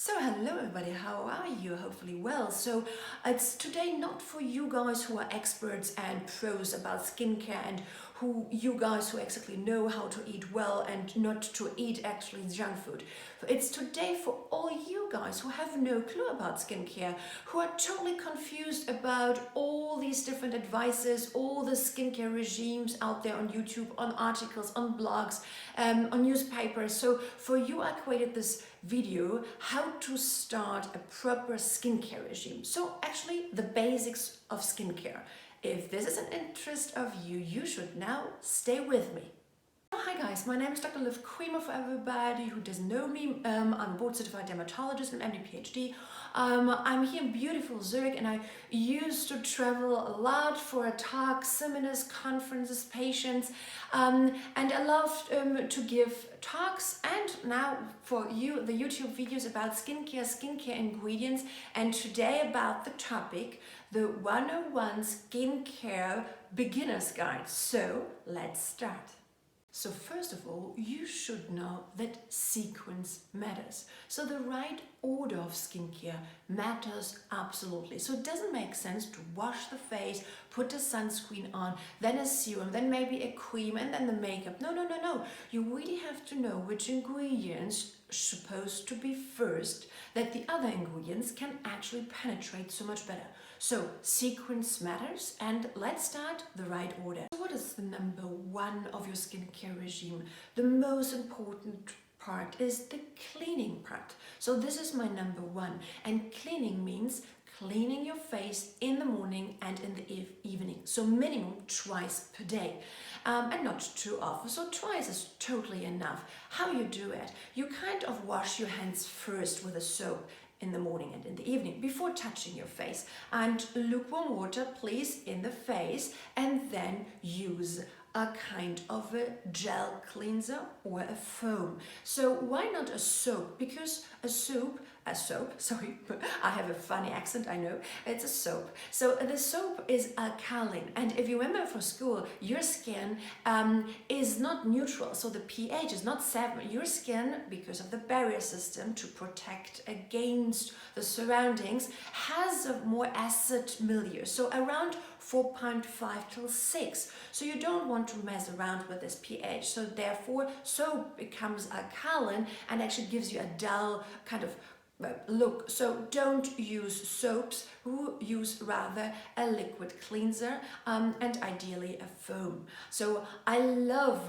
So hello everybody, how are you? Hopefully well. So it's today not for you guys who are experts and pros about skincare and you guys who exactly know how to eat well and not to eat actually junk food. It's today for all you guys who have no clue about skincare, who are totally confused about all these different advices, all the skincare regimes out there on YouTube, on articles, on blogs, on newspapers. So for you I created this video how to start a proper skincare regime. So actually the basics of skincare. If this is an interest of you, you should now stay with me. Hi guys, my name is Dr. Liv Kraemer for everybody who doesn't know me. I'm a board certified dermatologist and MD PhD. I'm here in beautiful Zurich and I used to travel a lot for talks, seminars, conferences, patients, and I love to give talks and now for you the YouTube videos about skincare ingredients, and today about the topic, the 101 Skincare Beginner's Guide. So let's start. So first of all, you should know that sequence matters. So the right order of skincare matters absolutely. So it doesn't make sense to wash the face, put a sunscreen on, then a serum, then maybe a cream, and then the makeup. No. You really have to know which ingredients are supposed to be first, that the other ingredients can actually penetrate so much better. So sequence matters, and let's start the right order. So what is the number one of your skincare regime? The most important part is the cleaning part. So this is my number one, and cleaning means cleaning your face in the morning and in the evening. So minimum twice per day, and not too often. So twice is totally enough. How you do it? You kind of wash your hands first with a soap in the morning and in the evening before touching your face, and lukewarm water please in the face, and then use a kind of a gel cleanser or a foam. So why not a soap? Because a soap, sorry, I have a funny accent, I know, it's a soap. So the soap is alkaline, and if you remember from school, your skin is not neutral, so the pH is not 7. Your skin, because of the barrier system to protect against the surroundings, has a more acid milieu, so around 4.5 till 6. So you don't want to mess around with this pH. So therefore, soap becomes alkaline and actually gives you a dull kind of look. So don't use soaps, use rather a liquid cleanser, and ideally a foam. So I love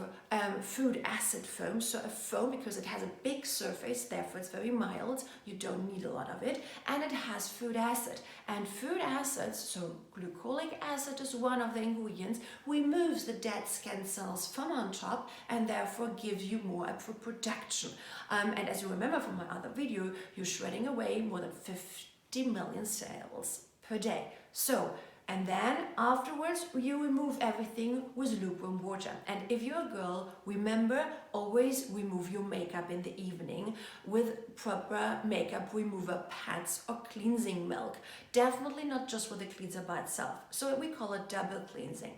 food acid foam, so a foam because it has a big surface, therefore it's very mild, you don't need a lot of it, and it has food acid. And food acids, so glycolic acid is one of the ingredients, removes the dead skin cells from on top and therefore gives you more protection. And as you remember from my other video, you're shredding away more than 50 million cells per day. So, and then afterwards you remove everything with lukewarm water. And if you're a girl, remember, always remove your makeup in the evening with proper makeup remover pads or cleansing milk. Definitely not just with the cleanser by itself. So we call it double cleansing.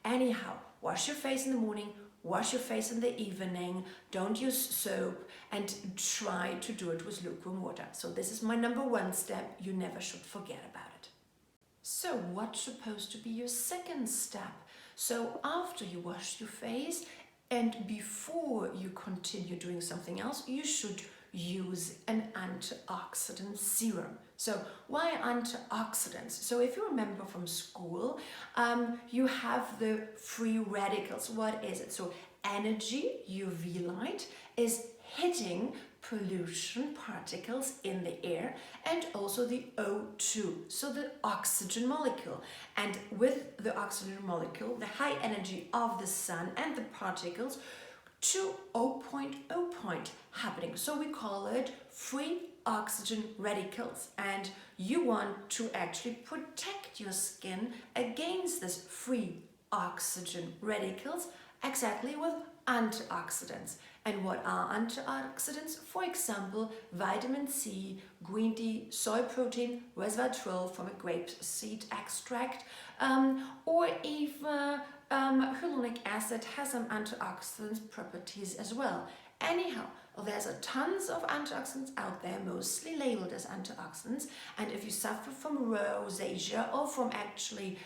Anyhow, wash your face in the morning, wash your face in the evening, don't use soap, and try to do it with lukewarm water. So this is my number one step, you never should forget about it. So what's supposed to be your second step? So after you wash your face and before you continue doing something else, you should use an antioxidant serum. So why antioxidants? So if you remember from school, you have the free radicals. What is it? So energy, UV light, is hitting pollution particles in the air, and also the O2, so the oxygen molecule. And with the oxygen molecule, the high energy of the sun and the particles to 0.0 point happening. So we call it free oxygen radicals, and you want to actually protect your skin against this free oxygen radicals exactly with antioxidants. And what are antioxidants? For example, vitamin C, green tea, soy protein, resveratrol from a grapeseed extract, or even hyaluronic acid has some antioxidant properties as well. Anyhow, There's a tons of antioxidants out there, mostly labeled as antioxidants, and if you suffer from rosacea or from actually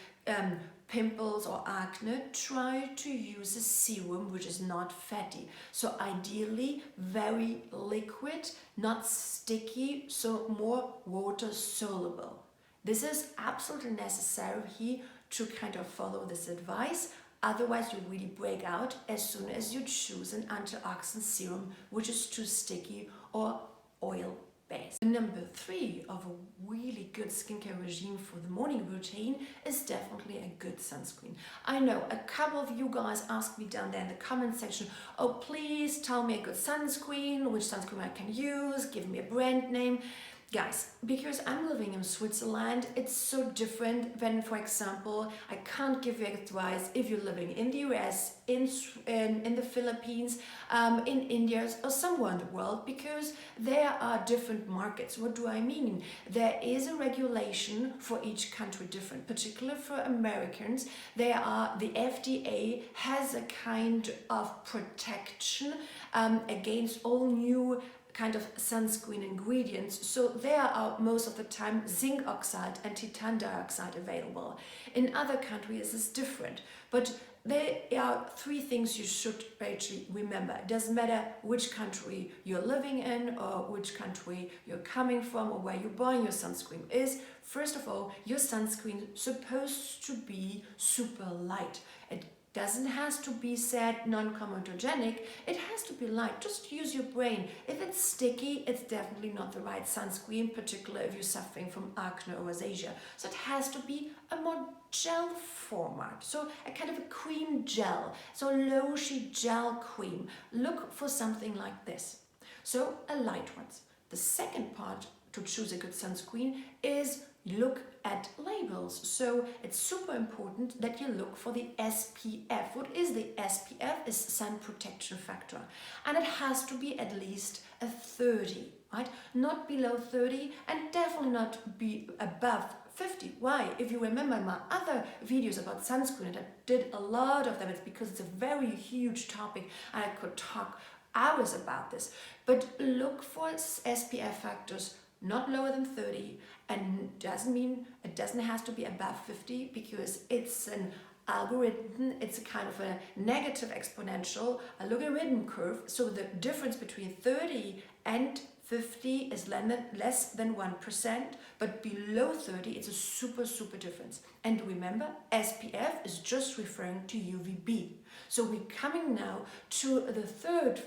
pimples or acne, try to use a serum which is not fatty. So ideally very liquid, not sticky, so more water soluble. This is absolutely necessary to kind of follow this advice. Otherwise, you really break out as soon as you choose an antioxidant serum which is too sticky or oil based. Number 3 of a really good skincare regime for the morning routine is definitely a good sunscreen. I know a couple of you guys asked me down there in the comment section, oh please tell me a good sunscreen, which sunscreen I can use, give me a brand name. Guys, because I'm living in Switzerland, it's so different than, for example, I can't give you advice if you're living in the US, in the Philippines, in India, or somewhere in the world, because there are different markets. What do I mean? There is a regulation for each country different, particularly for Americans. The FDA has a kind of protection against all new kind of sunscreen ingredients, so there are most of the time zinc oxide and titanium dioxide available. In other countries it's different, but there are 3 things you should actually remember. It doesn't matter which country you're living in or which country you're coming from or where you're buying your sunscreen is. First of all, your sunscreen is supposed to be super light. It doesn't have to be said non-comedogenic, it has to be light. Just use your brain. If it's sticky, it's definitely not the right sunscreen, particularly if you're suffering from acne or rosacea. So it has to be a more gel format, so a kind of a cream gel, so lotion gel cream. Look for something like this, so a light one. The second part to choose a good sunscreen is look at labels. So it's super important that you look for the SPF. What is the SPF? Is sun protection factor, and it has to be at least a 30, right? Not below 30 and definitely not be above 50. Why? If you remember my other videos about sunscreen, and I did a lot of them, it's because it's a very huge topic and I could talk hours about this. But look for SPF factors not lower than 30, and doesn't mean it doesn't have to be above 50, because it's an algorithm, it's a kind of a negative exponential, a logarithm curve, so the difference between 30 and 50 is less than 1%, but below 30 it's a super difference. And remember, SPF is just referring to UVB. So we're coming now to the third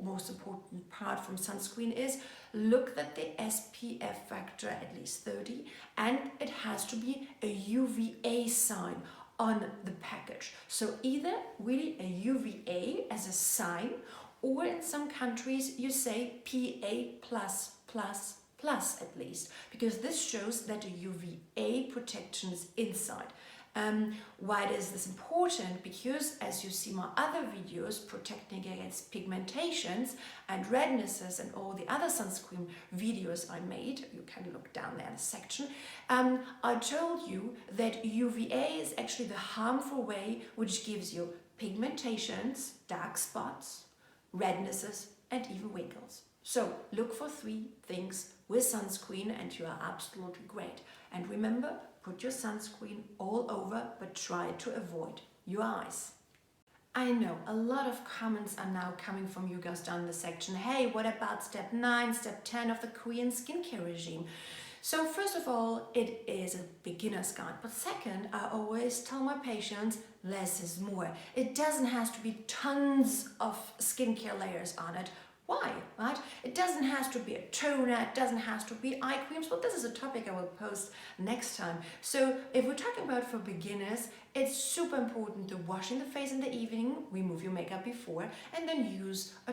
most important part from sunscreen is look at the SPF factor at least 30, and it has to be a UVA sign on the package. So either really a UVA as a sign, or in some countries you say PA+++ at least, because this shows that a UVA protection is inside. Why is this important? Because as you see my other videos protecting against pigmentations and rednesses and all the other sunscreen videos I made, you can look down there in the section, I told you that UVA is actually the harmful way which gives you pigmentations, dark spots, rednesses and even wrinkles. So look for 3 things with sunscreen and you are absolutely great. And remember, put your sunscreen all over, but try to avoid your eyes. I know a lot of comments are now coming from you guys down in the section. Hey, what about step 9, step 10 of the Korean skincare regime? So first of all, it is a beginner's guide. But second, I always tell my patients, less is more. It doesn't have to be tons of skincare layers on it. Why, right? It doesn't have to be a toner, it doesn't have to be eye creams, but this is a topic I will post next time. So if we're talking about for beginners, it's super important to wash in the face in the evening, remove your makeup before, and then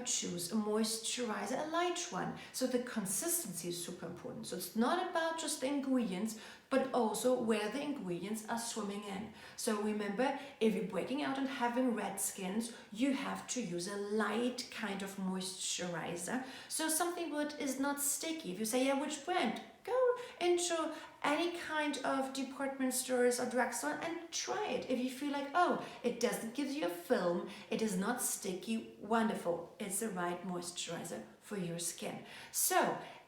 choose a moisturizer, a light one. So the consistency is super important. So it's not about just the ingredients, but also where the ingredients are swimming in. So remember, if you're breaking out and having red skins, you have to use a light kind of moisturizer. So something that is not sticky. If you say, yeah, which brand? go into any kind of department stores or drugstore and try it. If you feel like, oh, it doesn't give you a film, it is not sticky, wonderful. It's the right moisturizer for your skin. So,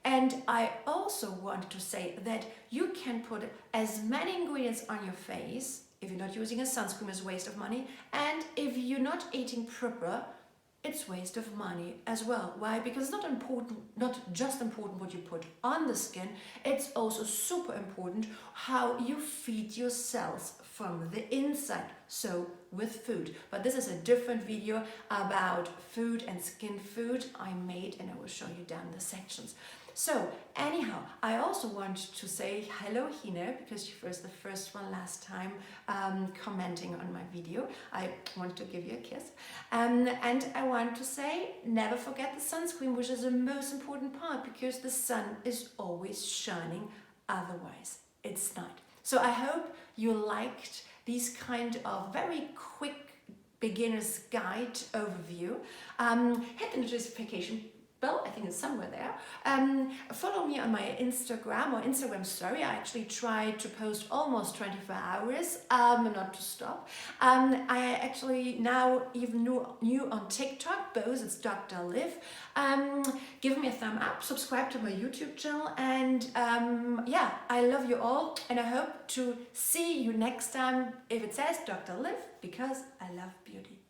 and I also want to say that you can put as many ingredients on your face. If you're not using a sunscreen, it's a waste of money. And if you're not eating proper, it's waste of money as well. Why? Because it's not just important what you put on the skin, it's also super important how you feed your cells from the inside, so with food. But this is a different video about food and skin food I made, and I will show you down the sections. So anyhow, I also want to say hello, Hina, because you were the first one last time commenting on my video. I want to give you a kiss. And I want to say, never forget the sunscreen, which is the most important part, because the sun is always shining, otherwise it's night. So I hope you liked these kind of very quick beginner's guide overview. Hit the notification bell, I think it's somewhere there. Follow me on my Instagram or Instagram story. I actually try to post almost 24 hours, not to stop. I actually now even new on TikTok, both it's Dr. Liv. Give me a thumb up, subscribe to my YouTube channel, and yeah, I love you all, and I hope to see you next time if it says Dr. Liv, because I love beauty.